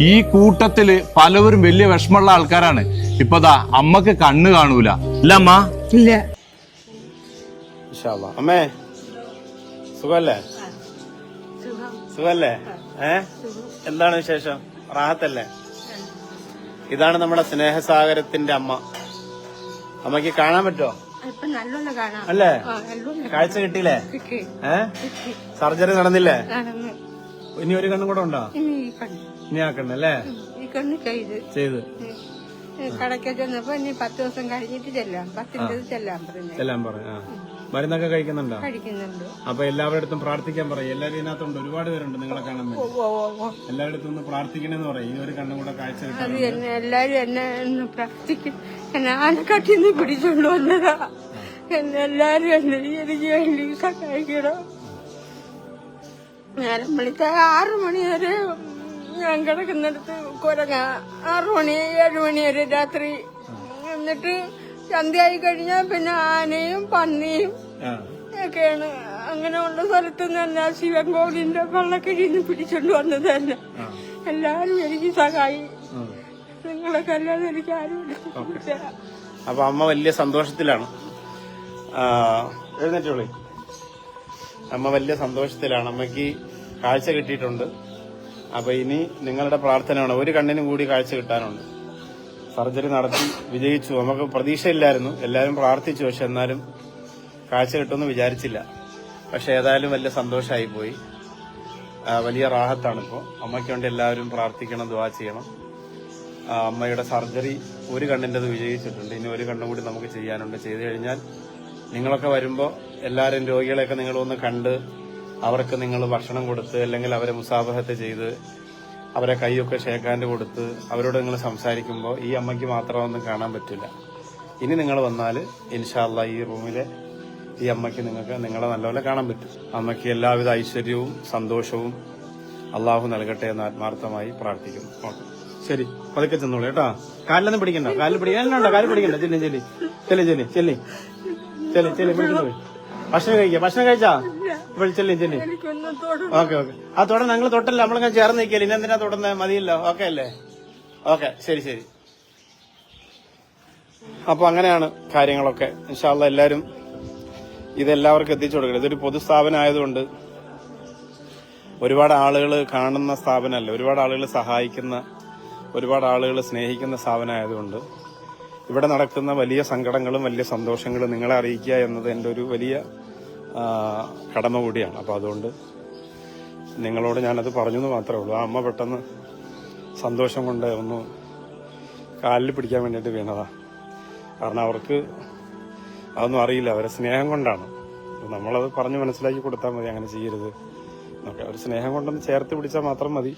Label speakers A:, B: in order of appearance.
A: ഈ കൂട്ടത്തില് പലവരും വലിയ വിഷമമുള്ള ആൾക്കാരാണ്. ഇപ്പതാ അമ്മക്ക് കണ്ണ് കാണൂല. ഇല്ല അമ്മ?
B: ഇല്ല.
C: അമ്മേ സുഖല്ലേ? സുഖല്ലേ? എന്താണ് വിശേഷം? റാഹത്തല്ലേ? ഇതാണ് നമ്മുടെ സ്നേഹസാഗരത്തിന്റെ അമ്മ. അമ്മക്ക് കാണാൻ പറ്റുമോ? അല്ലേ? കാഴ്ച കിട്ടിയില്ലേ? സർജറി നടന്നില്ലേ? ഇനി ഒരു കണ്ണും കൂടെ ഉണ്ടോ? ഇനി ആ കണ്ണല്ലേ ചെയ്ത്
B: കടക്കെ ചെന്നപ്പോ ഇനി 10 ദിവസം കഴിഞ്ഞിട്ട് ചെല്ലാൻ പറഞ്ഞു.
C: മരുന്നൊക്കെ കഴിക്കുന്നുണ്ടോ?
B: കഴിക്കുന്നുണ്ട്.
C: അപ്പൊ എല്ലാവരുടെ പ്രാർത്ഥിക്കാൻ പറയും. എല്ലാവരും ഇതിനകത്തുണ്ട്, ഒരുപാട് പേരുണ്ട് നിങ്ങളെ കാണാൻ വേണ്ടി. എല്ലാവരുടെ ഒന്ന് പ്രാർത്ഥിക്കണെന്ന് പറയും. ഈ ഒരു കണ്ണും കൂടെ കാഴ്ച കിട്ടാൻ
B: എല്ലാരും എന്നെ ഒന്ന് പ്രാർത്ഥിക്കും. എന്നെ ആനക്കാട്ടിന്ന് പിടിച്ചോണ്ട് വന്നതാ. എന്നെല്ലാരും എനിക്ക് വേണ്ടി സഹായിക്കണം. നേരം വിളിച്ച 6 മണി വരെ ഞാൻ കിടക്കുന്നിടത്ത് കുരങ്ങ 6 മണി 7 മണി വരെ രാത്രി. എന്നിട്ട് സന്ധ്യയായി കഴിഞ്ഞാൽ പിന്നെ ആനയും പന്നിയും ഒക്കെയാണ്. അങ്ങനെയുള്ള സ്ഥലത്ത് നിന്ന് ശിവൻകോവിലിന്റെ പള്ളക്കിഴിന്ന് പിടിച്ചോണ്ട് വന്നത് തന്നെ. എല്ലാരും എനിക്ക് സഹായി. നിങ്ങളൊക്കെ അല്ലാതെ എനിക്ക് ആരും.
C: അപ്പൊ അമ്മ വലിയ സന്തോഷത്തിലാണ്. എഴുന്നേറ്റോളി. അമ്മ വലിയ സന്തോഷത്തിലാണ്. അമ്മയ്ക്ക് കാഴ്ച കിട്ടിയിട്ടുണ്ട്. അപ്പൊ ഇനി നിങ്ങളുടെ പ്രാർത്ഥനയാണ്. ഒരു കണ്ണിനും കൂടി കാഴ്ച കിട്ടാനുണ്ട്. സർജറി നടത്തി വിജയിച്ചു. നമുക്ക് പ്രതീക്ഷയില്ലായിരുന്നു. എല്ലാവരും പ്രാർത്ഥിച്ചു. പക്ഷെ എന്നാലും കാഴ്ച കിട്ടുമെന്ന് വിചാരിച്ചില്ല. പക്ഷെ ഏതായാലും വലിയ സന്തോഷമായി പോയി. വലിയ റാഹത്താണിപ്പോൾ. അമ്മയ്ക്ക് വേണ്ടി എല്ലാവരും പ്രാർത്ഥിക്കണം, ദുആ ചെയ്യണം. അമ്മയുടെ സർജറി ഒരു കണ്ണിൻ്റെത് വിജയിച്ചിട്ടുണ്ട്. ഇനി ഒരു കണ്ണും കൂടി നമുക്ക് ചെയ്യാനുണ്ട്. ചെയ്തു കഴിഞ്ഞാൽ നിങ്ങളൊക്കെ വരുമ്പോൾ എല്ലാവരും രോഗികളെയൊക്കെ നിങ്ങളൊന്ന് കണ്ട് അവർക്ക് നിങ്ങൾ ഭക്ഷണം കൊടുത്ത് അല്ലെങ്കിൽ അവരെ മുസാഫഹത്ത് ചെയ്ത് അവരെ കൈയൊക്കെ ഷേക്കാൻഡ് കൊടുത്ത് അവരോട് നിങ്ങൾ സംസാരിക്കുമ്പോൾ ഈ അമ്മയ്ക്ക് മാത്രമൊന്നും കാണാൻ പറ്റില്ല. ഇനി നിങ്ങൾ വന്നാൽ ഇൻഷാ അല്ലാഹ് ഈ റൂമിലെ ഈ അമ്മയ്ക്ക് നിങ്ങൾക്ക് നിങ്ങളെ നല്ലപോലെ കാണാൻ പറ്റും. അമ്മയ്ക്ക് എല്ലാവിധ ഐശ്വര്യവും സന്തോഷവും അള്ളാഹു നൽകട്ടെ എന്ന് ആത്മാർത്ഥമായി പ്രാർത്ഥിക്കുന്നു. ഓക്കെ, ശരി, പതുക്കെ ചെന്നോളൂ കേട്ടോ. കാലിലൊന്നും പിടിക്കണ്ട. കാലിൽ പിടിക്കാനുണ്ടോ? കാലിൽ പിടിക്കണ്ട. ചെല്ലി പിടിക്കുന്നു. ഭക്ഷണം കഴിക്കാം. ഭക്ഷണം കഴിച്ചാ? ചെല്ലി. ഓക്കെ. ആ തൊട നിങ്ങൾ തൊട്ടല്ല, നമ്മളിങ്ങനെ ചേർന്ന് നിൽക്കല്ലേ. ഇനി എന്തിനാ തൊടുന്നത്? മതിയല്ലോ. ഓക്കെ അല്ലേ? ഓക്കെ, ശരി. അപ്പൊ അങ്ങനെയാണ് കാര്യങ്ങളൊക്കെ. ഇൻഷാ അല്ലാഹ് എല്ലാവരും ഇതെല്ലാവർക്കും എത്തിച്ചു കൊടുക്കണം. ഇതൊരു പൊതുസ്ഥാപനം ആയതുകൊണ്ട് ഒരുപാട് ആളുകൾ കാണുന്ന സ്ഥാപനമല്ല, ഒരുപാട് ആളുകൾ സഹായിക്കുന്ന, ഒരുപാട് ആളുകൾ സ്നേഹിക്കുന്ന സ്ഥാപനമായതുകൊണ്ട് ഇവിടെ നടക്കുന്ന വലിയ സങ്കടങ്ങളും വലിയ സന്തോഷങ്ങളും നിങ്ങളെ അറിയിക്കുക എന്നത് എൻ്റെ ഒരു വലിയ കടമ കൂടിയാണ്. അപ്പോൾ അതുകൊണ്ട് നിങ്ങളോട് ഞാനത് പറഞ്ഞു എന്ന് മാത്രമേ ഉള്ളൂ. ആ അമ്മ പെട്ടെന്ന് സന്തോഷം കൊണ്ട് ഒന്ന് കാലിൽ പിടിക്കാൻ വേണ്ടിയിട്ട് വീണതാ. കാരണം അവർക്ക് അതൊന്നും അറിയില്ല. അവരെ സ്നേഹം കൊണ്ടാണ്. നമ്മളത് പറഞ്ഞ് മനസ്സിലാക്കി കൊടുത്താൽ മതി, അങ്ങനെ ചെയ്യരുത് എന്നൊക്കെ. അവർ സ്നേഹം കൊണ്ടൊന്ന് ചേർത്ത് പിടിച്ചാൽ മാത്രം മതി.